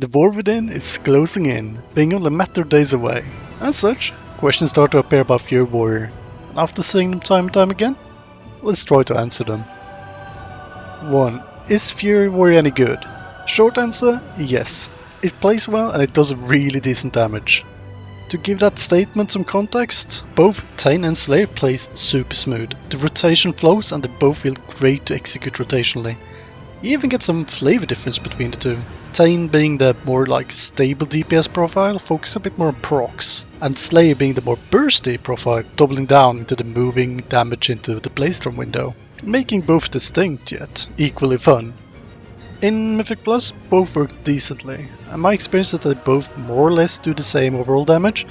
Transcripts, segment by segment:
The war within is closing in, being only a matter of days away. As such, questions start to appear about Fury Warrior, and after seeing them time and time again, let's try to answer them. 1. Is Fury Warrior any good? Short answer, yes. It plays well and it does really decent damage. To give that statement some context, both Thane and Slayer plays super smooth. The rotation flows and they both feel great to execute rotationally. You even get some flavor difference between the two. Thane being the more stable DPS profile, focus a bit more on procs, and Slayer being the more bursty profile, doubling down into the moving damage into the Blazdrum window, making both distinct yet equally fun. In Mythic Plus, both work decently, and my experience is that they both more or less do the same overall damage.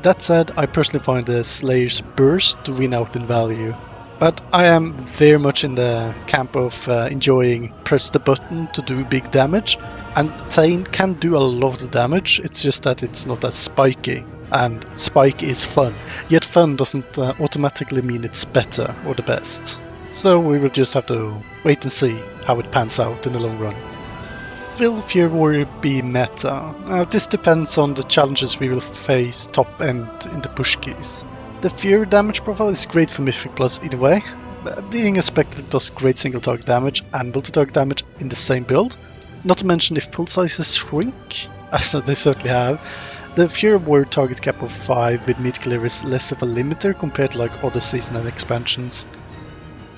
That said, I personally find the Slayer's burst to win out in value. But I am very much in the camp of enjoying press the button to do big damage, and Thane can do a lot of damage, it's just that it's not as spiky, and spiky is fun, yet fun doesn't automatically mean it's better or the best. So we will just have to wait and see how it pans out in the long run. Will Fury Warrior be meta? This depends on the challenges we will face top end in the push keys. The Fury damage profile is great for Mythic Plus either way, being a spec that does great single target damage and multi-target damage in the same build. Not to mention if pull sizes shrink, as they certainly have, the Fury Warrior target cap of 5 with Meat Cleaver is less of a limiter compared to other seasonal expansions.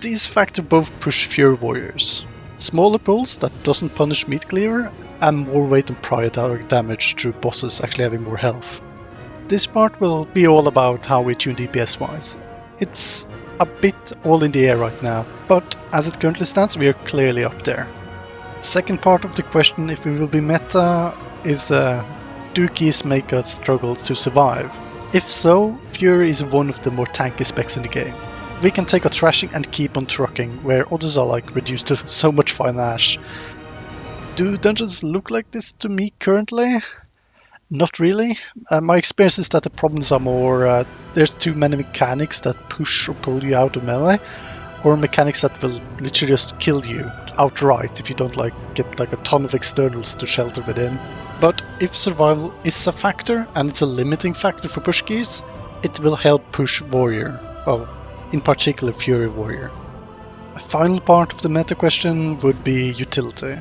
These factors both push Fury Warriors. Smaller pulls that doesn't punish Meat Cleaver, and more weight on prior target damage through bosses actually having more health. This part will be all about how we tune DPS wise. It's a bit all in the air right now, but as it currently stands we are clearly up there. Second part of the question, if we will be meta, is do keys make us struggle to survive? If so, Fury is one of the more tanky specs in the game. We can take a thrashing and keep on trucking, where others are reduced to so much fine ash. Do dungeons look like this to me currently? Not really. My experience is that the problems are more there's too many mechanics that push or pull you out of melee, or mechanics that will literally just kill you outright if you don't get a ton of externals to shelter within. But if survival is a factor, and it's a limiting factor for push keys, it will help push Warrior. Well, in particular Fury Warrior. A final part of the meta question would be utility.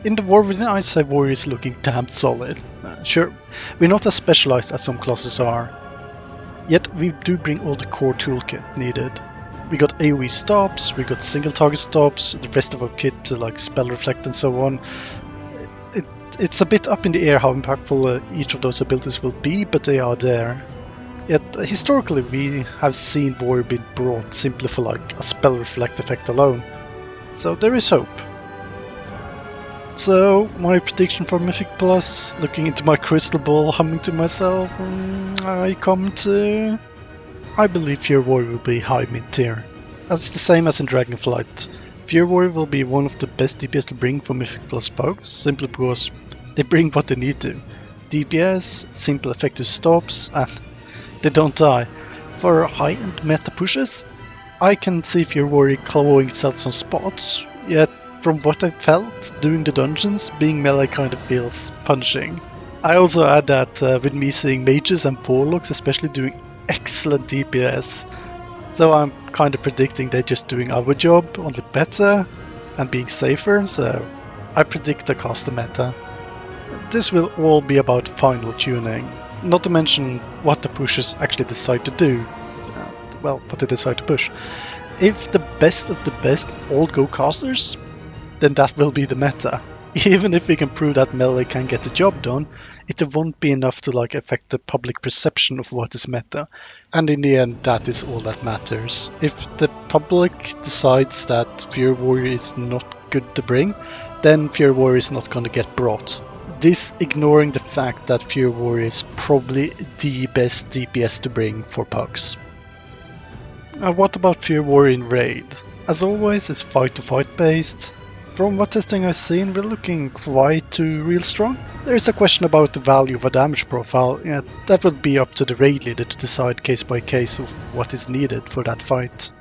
In the war within, I say Warrior is looking damn solid. Sure, we're not as specialized as some classes are, yet we do bring all the core toolkit needed. We got AoE stops, we got single target stops, the rest of our kit to spell reflect and so on. It's a bit up in the air how impactful each of those abilities will be, but they are there. Yet historically we have seen Warrior being brought simply for a spell reflect effect alone, so there is hope. So my prediction for Mythic Plus, looking into my crystal ball, humming to myself, I believe Fury Warrior will be high mid tier. That's the same as in Dragonflight. Fury Warrior will be one of the best DPS to bring for Mythic Plus folks, simply because they bring what they need to. DPS, simple effective stops, and they don't die. For high-end meta pushes, I can see Fury Warrior clawing itself some spots, yet from what I felt doing the dungeons, being melee kind of feels punishing. I also add that with me seeing mages and warlocks especially doing excellent DPS, so I'm kind of predicting they're just doing our job, only better and being safer, so I predict a caster meta. This will all be about final tuning, not to mention what the pushers actually decide to do, what they decide to push. If the best of the best all go casters, then that will be the meta. Even if we can prove that melee can get the job done, it won't be enough to affect the public perception of what is meta. And in the end, that is all that matters. If the public decides that Fury Warrior is not good to bring, then Fury Warrior is not going to get brought. This ignoring the fact that Fury Warrior is probably the best DPS to bring for pugs. What about Fury Warrior in Raid? As always, it's fight to fight based. From what testing I've seen, we're looking quite to real strong. There is a question about the value of a damage profile, that will be up to the raid leader to decide case by case of what is needed for that fight.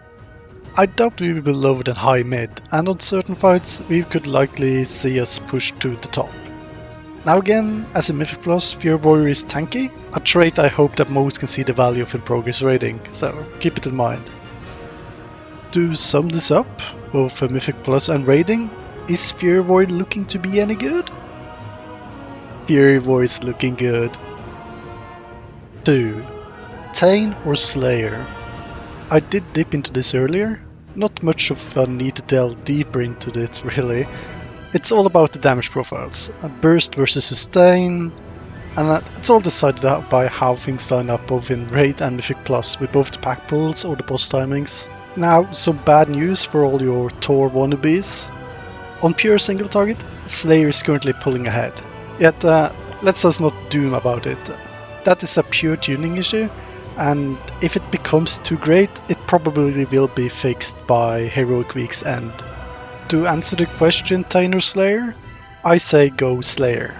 I doubt we will be lower than high mid, and on certain fights we could likely see us push to the top. Now again, as a Mythic Plus, Fury Warrior is tanky, a trait I hope that most can see the value of in progress raiding, so keep it in mind. To sum this up, both for Mythic Plus and raiding, is Fury Warrior looking to be any good? Fury Warrior is looking good. 2. Thane or Slayer? I did dip into this earlier, not much of a need to delve deeper into it really. It's all about the damage profiles, a burst versus sustain, and it's all decided by how things line up both in Raid and Mythic Plus with both the pack pulls or the boss timings. Now, some bad news for all your Thor wannabes. On pure single target, Slayer is currently pulling ahead, yet let's us not doom about it. That is a pure tuning issue, and if it becomes too great, it probably will be fixed by Heroic Week's end. To answer the question, Thane or Slayer, I say go Slayer.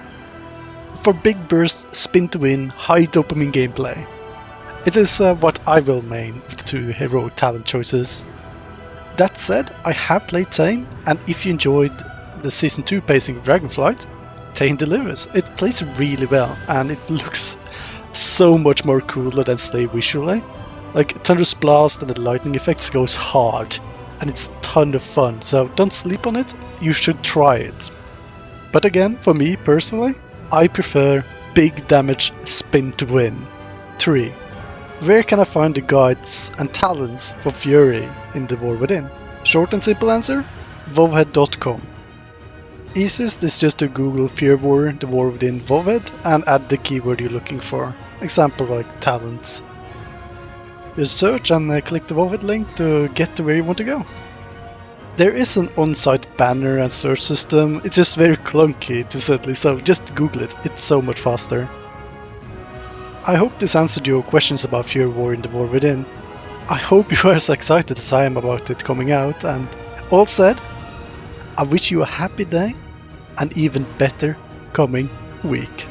For big burst, spin to win, high dopamine gameplay. It is what I will main with the 2 heroic talent choices. That said, I have played Thane, and if you enjoyed the Season 2 pacing of Dragonflight, Thane delivers. It plays really well, and it looks so much more cooler than Slayer visually. Like, Thunderous Blast and the lightning effects goes hard, and it's a ton of fun, so don't sleep on it, you should try it. But again, for me personally, I prefer big damage spin to win. 3. Where can I find the guides and talents for Fury in the War Within? Short and simple answer, wowhead.com. Easiest is just to Google Fury Warrior, the War Within Wowhead, and add the keyword you're looking for, example like talents. Just search and click the Wowhead link to get to where you want to go. There is an on-site banner and search system, it's just very clunky to say, so just Google it, it's so much faster. I hope this answered your questions about Fury Warrior in the War Within. I hope you are as excited as I am about it coming out, and all said, I wish you a happy day and even better coming week.